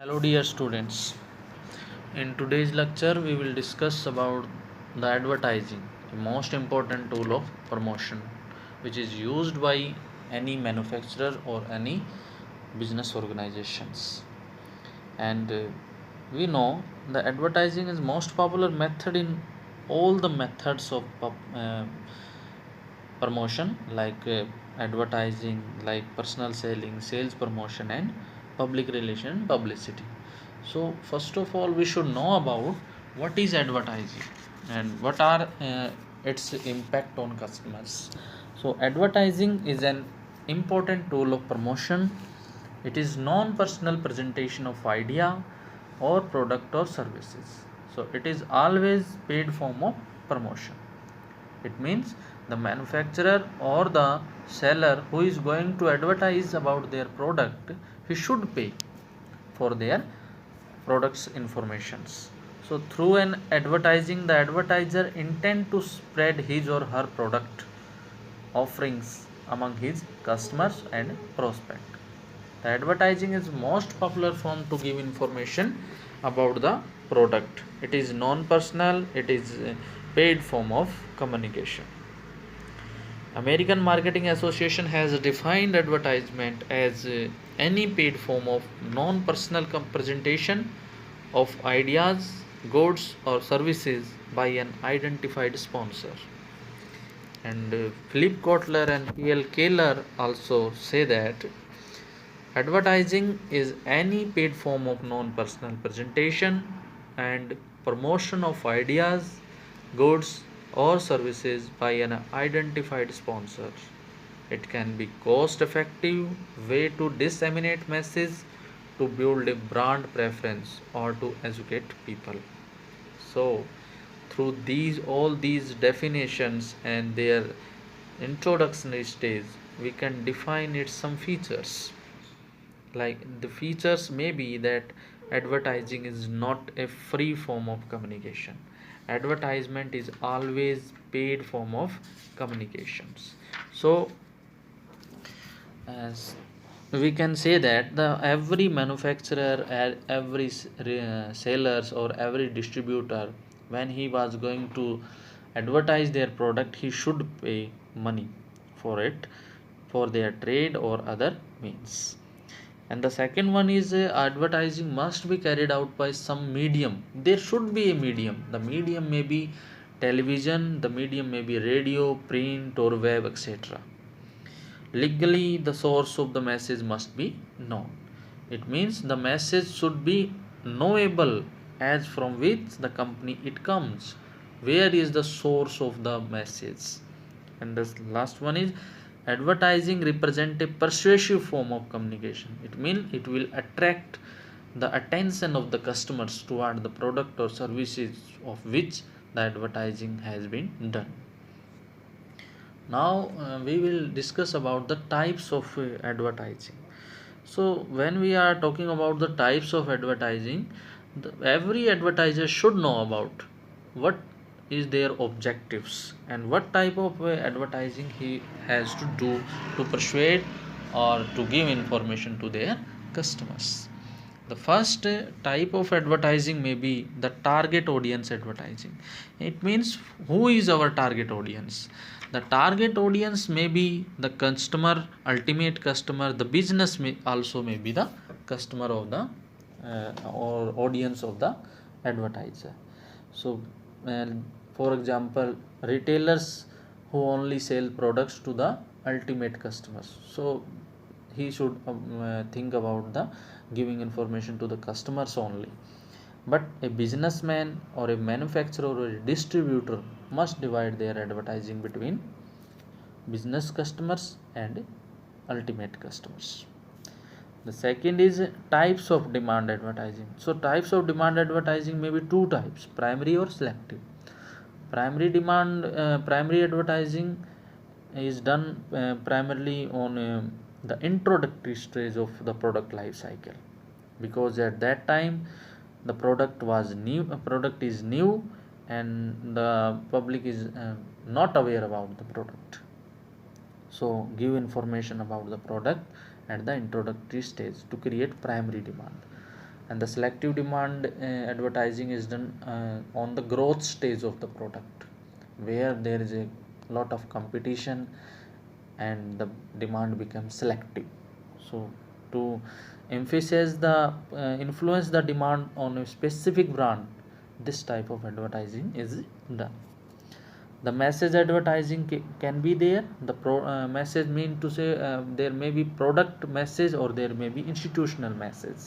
Hello dear students. In today's lecture we will discuss about the advertising, the most important tool of promotion which is used by any manufacturer or any business organizations. And we know the advertising is most popular method in all the methods of promotion like advertising, like personal selling, sales promotion, and public relation publicity. So first of all we should know about what is advertising and what are its impact on customers. So advertising is an important tool of promotion. It is non-personal presentation of idea or product or services. So it is always paid form of promotion. It means the manufacturer or the seller who is going to advertise about their product, he should pay for their products informations. So through an advertising, the advertiser intend to spread his or her product offerings among his customers and prospect. The advertising is most popular form to give information about the product. It is non-personal, it is paid form of communication. American Marketing Association has defined advertisement as any paid form of non-personal presentation of ideas, goods or services by an identified sponsor. And Philip Kotler and P.L. Keller also say that advertising is any paid form of non-personal presentation and promotion of ideas, goods, or services by an identified sponsor. It can be cost-effective way to disseminate message, to build a brand preference, or to educate people. So, through all these definitions and their introductory stage, we can define its some features. Like the features may be that advertising is not a free form of communication. Advertisement is always paid form of communications. So as we can say that the every manufacturer and every sellers or every distributor, when he was going to advertise their product, he should pay money for it, for their trade or other means. And the second one is advertising must be carried out by some medium. There should be a medium. The medium may be television, the medium may be radio, print or web, etc. Legally, the source of the message must be known. It means the message should be knowable, as from which the company it comes. Where is the source of the message? And the last one is advertising represent a persuasive form of communication. It means it will attract the attention of the customers toward the product or services of which the advertising has been done. Now we will discuss about the types of advertising. So when we are talking about the types of advertising, every advertiser should know about what is their objectives and what type of advertising he has to do to persuade or to give information to their customers. The first type of advertising may be the target audience advertising. It means who is our target audience. The target audience may be the customer, ultimate customer. The business may also may be the customer of the or audience of the advertiser. So uh, for example, retailers who only sell products to the ultimate customers, so he should think about the giving information to the customers only. But a businessman or a manufacturer or a distributor must divide their advertising between business customers and ultimate customers. The second is types of demand advertising. So types of demand advertising may be two types: primary or selective. Primary advertising is done primarily on the introductory stage of the product life cycle, because at that time the product is new and the public is not aware about the product. So give information about the product at the introductory stage to create primary demand. And the selective demand advertising is done on the growth stage of the product, where there is a lot of competition and the demand becomes selective. So to emphasize the influence the demand on a specific brand, this type of advertising is done. The message advertising can be there. The message mean to say there may be product message or there may be institutional message.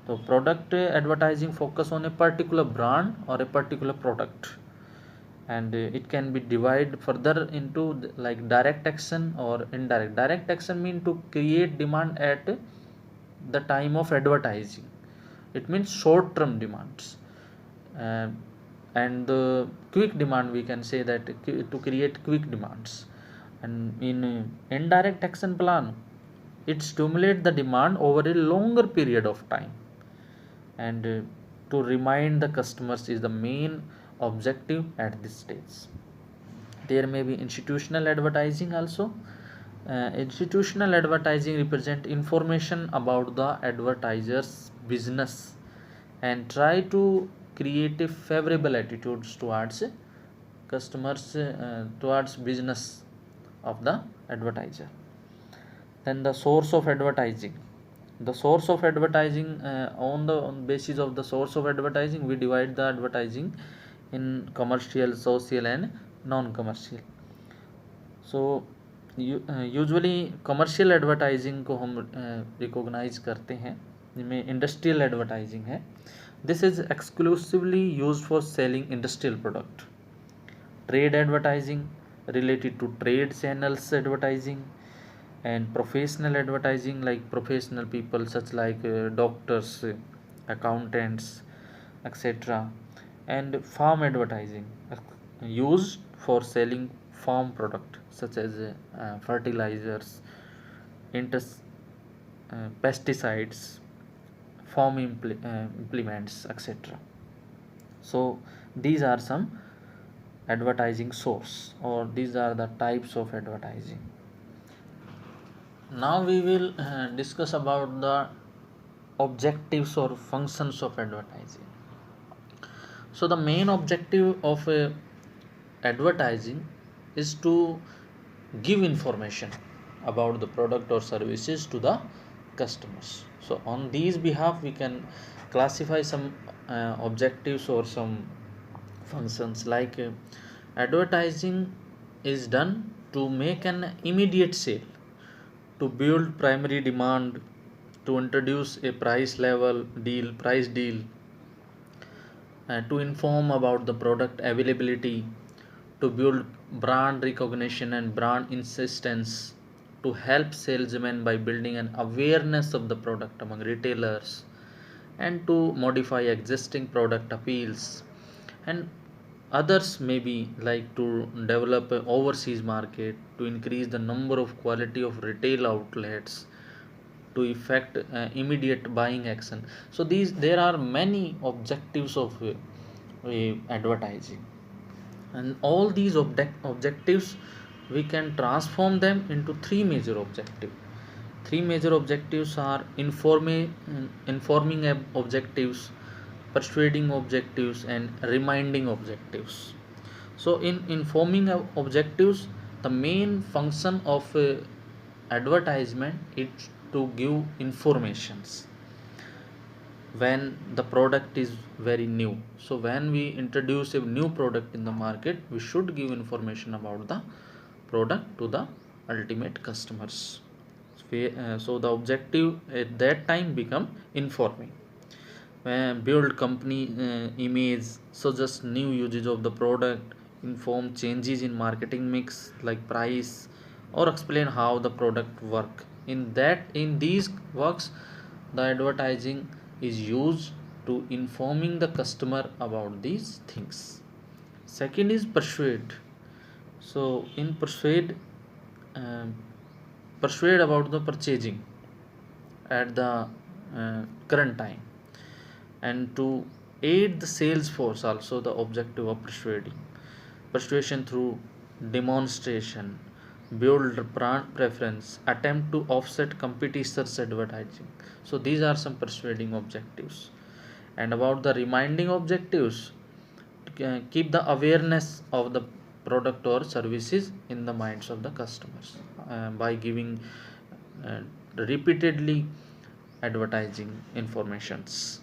So product advertising focus on a particular brand or a particular product, and it can be divided further into like direct action or indirect. Direct action mean to create demand at the time of advertising. It means short term demands. Uh, and the quick demand, we can say that to create quick demands. And in indirect action plan, it stimulate the demand over a longer period of time, and to remind the customers is the main objective at this stage. There may be institutional advertising also. Institutional advertising represent information about the advertiser's business and try to create a favorable attitudes towards customers, towards business of the advertiser. Then the source of advertising. The source of advertising, on basis of the source of advertising, we divide the advertising in commercial, social and non-commercial. So usually commercial advertising को हम recognise करते हैं, जिनमें industrial advertising है. This is exclusively use for selling industrial product. Trade advertising related to trade channels advertising, and professional advertising like professional people such like doctors, accountants, etc. And farm advertising used for selling farm product such as fertilizers, pesticides, farm implements, etc. So these are some advertising source, or these are the types of advertising. Now we will discuss about the objectives or functions of advertising. So the main objective of advertising is to give information about the product or services to the customers. So on these behalf we can classify some objectives or some functions, like advertising is done to make an immediate sale, to build primary demand, to introduce a price deal, to inform about the product availability, to build brand recognition and brand insistence, to help salesmen by building an awareness of the product among retailers, and to modify existing product appeals. And others may be like to develop an overseas market, to increase the number of quality of retail outlets, to effect immediate buying action. So these there are many objectives of advertising, and all these objectives we can transform them into three major objectives. Three major objectives are informing objectives, persuading objectives, and reminding objectives. So in informing objectives, the main function of advertisement is to give informations when the product is very new. So when we introduce a new product in the market, we should give information about the product to the ultimate customers. So the objective at that time become informing. Build company image, suggest new usage of the product, inform changes in marketing mix like price, or explain how the product work. In these works, the advertising is used to informing the customer about these things. Second is persuade. So in um, persuade about the purchasing at the current time, and to aid the sales force also the objective of persuading. Persuasion through demonstration, build brand preference, attempt to offset competitors' advertising. So these are some persuading objectives. And about the reminding objectives, keep the awareness of the product or services in the minds of the customers by giving uh, repeatedly advertising informations,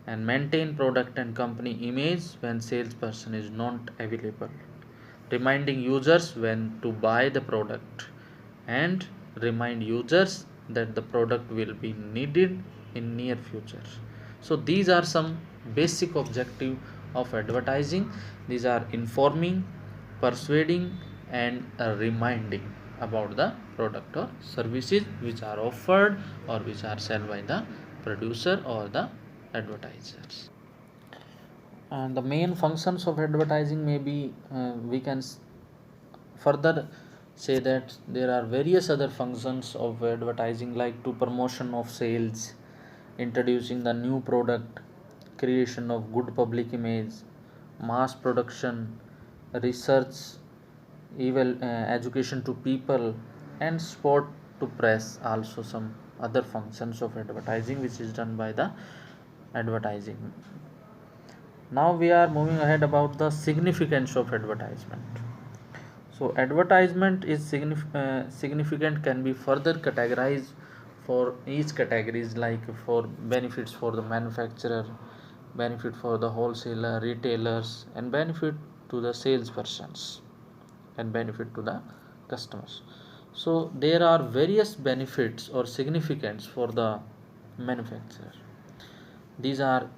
and maintain product and company image when salesperson is not available, reminding users when to buy the product, and remind users that the product will be needed in near future. So these are some basic objective of advertising. These are informing, persuading, and reminding about the product or services which are offered or which are sold by the producer or the advertisers. And the main functions of advertising may be, we can further say that there are various other functions of advertising, like to promotion of sales, introducing the new product, creation of good public image, mass production, research, even education to people, and sport to press. Also some other functions of advertising which is done by the advertising. Now we are moving ahead about the significance of advertisement. So advertisement is significant, can be further categorized for each categories, like for benefits for the manufacturer, benefit for the wholesaler, retailers, and benefit to the salespersons, and benefit to the customers. So there are various benefits or significance for the manufacturer. These are,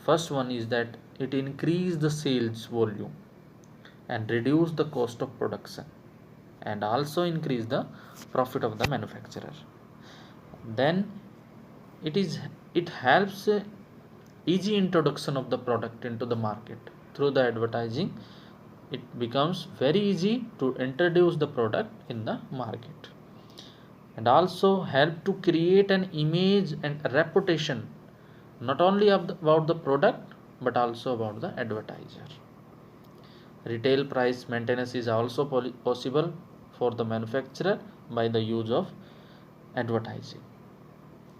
first one is that it increase the sales volume and reduce the cost of production, and also increase the profit of the manufacturer. Then it helps easy introduction of the product into the market. Through the advertising, it becomes very easy to introduce the product in the market, and also help to create an image and a reputation, not only about the product but also about the advertiser. Retail price maintenance is also possible for the manufacturer by the use of advertising.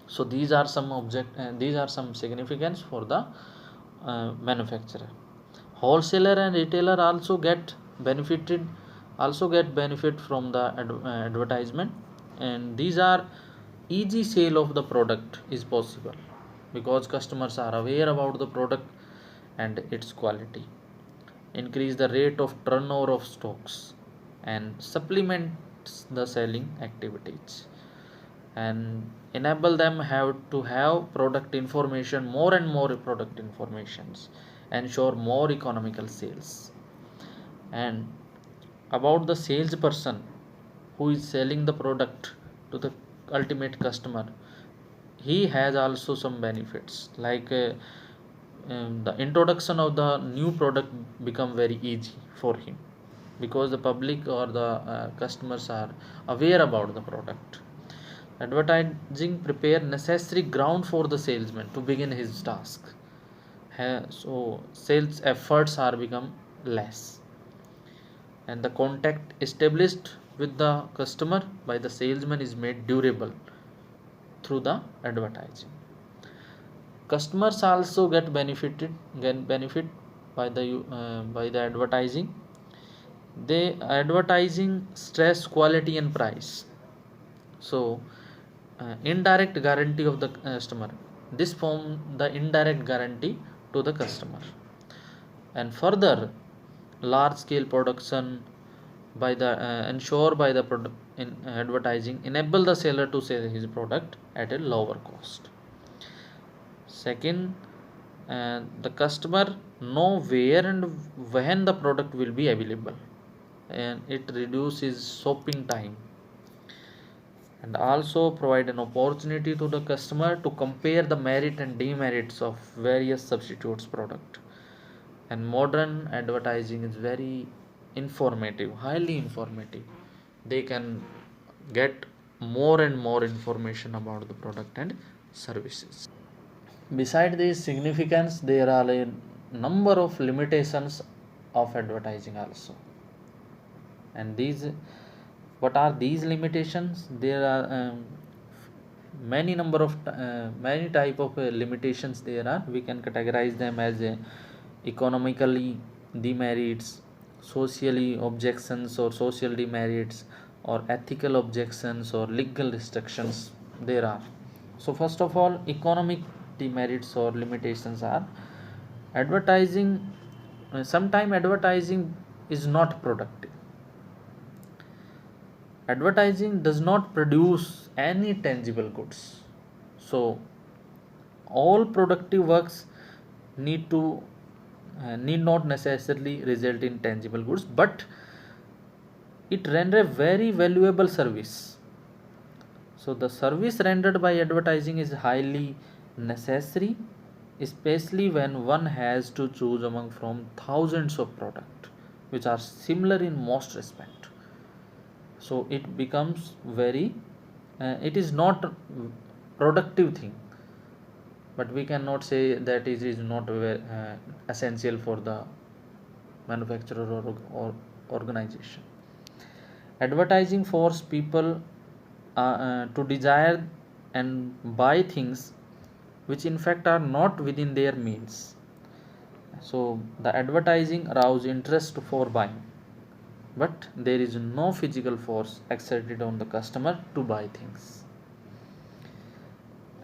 So these are some significance for the manufacturer. Wholesaler and retailer also get benefit from the advertisement, and these are easy sale of the product is possible because customers are aware about the product and its quality, increase the rate of turnover of stocks, and supplements the selling activities, and enable them have to have product information, more and more product informations, ensure more economical sales. And about the salesperson who is selling the product to the ultimate customer, he has also some benefits, like the introduction of the new product become very easy for him because the public or the customers are aware about the product. Advertising prepare necessary ground for the salesman to begin his task. So sales efforts are become less, and the contact established with the customer by the salesman is made durable through the advertising. Customers also get benefit by the advertising. They advertising stress quality and price. So indirect guarantee of the customer, this form the indirect guarantee to the customer. And further, large scale production by the ensure by the product in advertising enable the seller to sell his product at a lower cost. Second, the customer know where and when the product will be available, and it reduces shopping time, and also provide an opportunity to the customer to compare the merit and demerits of various substitutes product. And modern advertising is very informative, highly informative. They can get more and more information about the product and services. Beside this significance, there are a number of limitations of advertising also, and these What are these limitations? There are many type of limitations there are. We can categorize them as economically demerits, socially objections or social demerits, or ethical objections or legal restrictions there are. So first of all, economic demerits or limitations are advertising. Sometime advertising is not productive. Advertising does not produce any tangible goods. So all productive works need to need not necessarily result in tangible goods, but it render a very valuable service. So the service rendered by advertising is highly necessary, especially when one has to choose among from thousands of products which are similar in most respect. So it becomes very it is not productive thing, but we cannot say that it is not essential for the manufacturer or organization. Advertising force people to desire and buy things which in fact are not within their means. So the advertising arouse interest for buying, but there is no physical force exerted on the customer to buy things.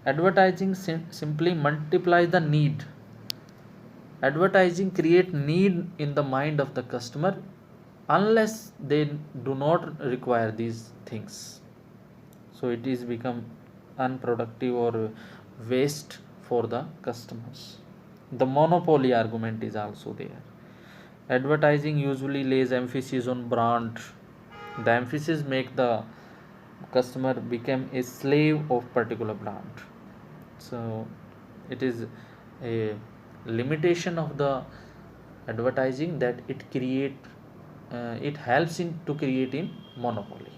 Advertising simply multiplies the need. Advertising create need in the mind of the customer unless they do not require these things. So it is become unproductive or waste for the customers. The monopoly argument is also there. Advertising usually lays emphasis on brand. The emphasis make the customer become a slave of particular brand. So it is a limitation of the advertising that it helps in to create in monopoly.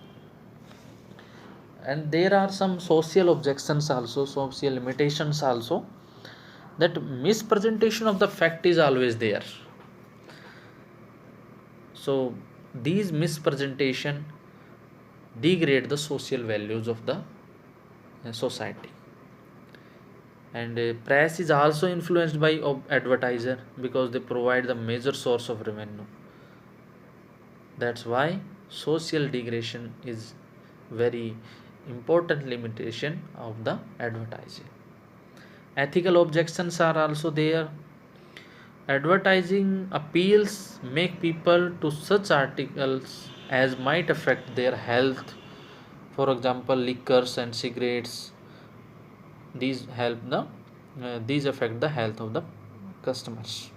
And there are some social objections also, social limitations also, that mispresentation of the fact is always there. So these mispresentation degrade the social values of the society. And press is also influenced by advertiser because they provide the major source of revenue. That's why social degradation is very important limitation of the advertising. Ethical objections are also there. Advertising appeals make people to such articles as might affect their health. For example, liquors and cigarettes. These affect the health of the customers.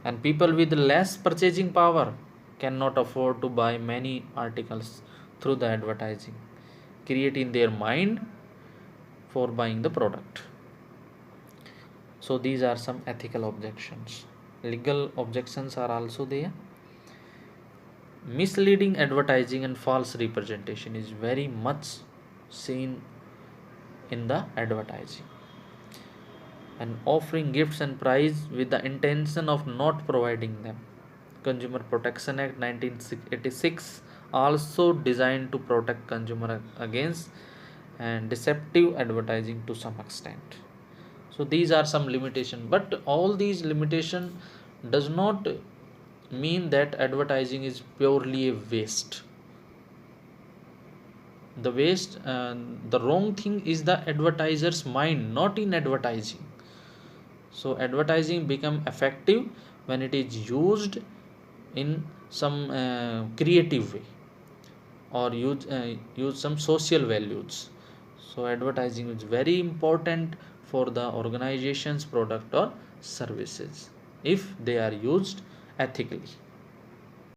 And people with less purchasing power cannot afford to buy many articles through the advertising, create in their mind for buying the product. So these are some ethical objections. Legal objections are also there. Misleading advertising and false representation is very much seen in the advertising. And offering gifts and prize with the intention of not providing them. Consumer Protection Act 1986 also designed to protect consumer against and deceptive advertising to some extent. So these are some limitations, but all these limitation does not mean that advertising is purely a waste. The wrong thing is the advertiser's mind, not in advertising. So advertising become effective when it is used in some creative way, or use some social values. So advertising is very important for the organization's product or services if they are used ethically.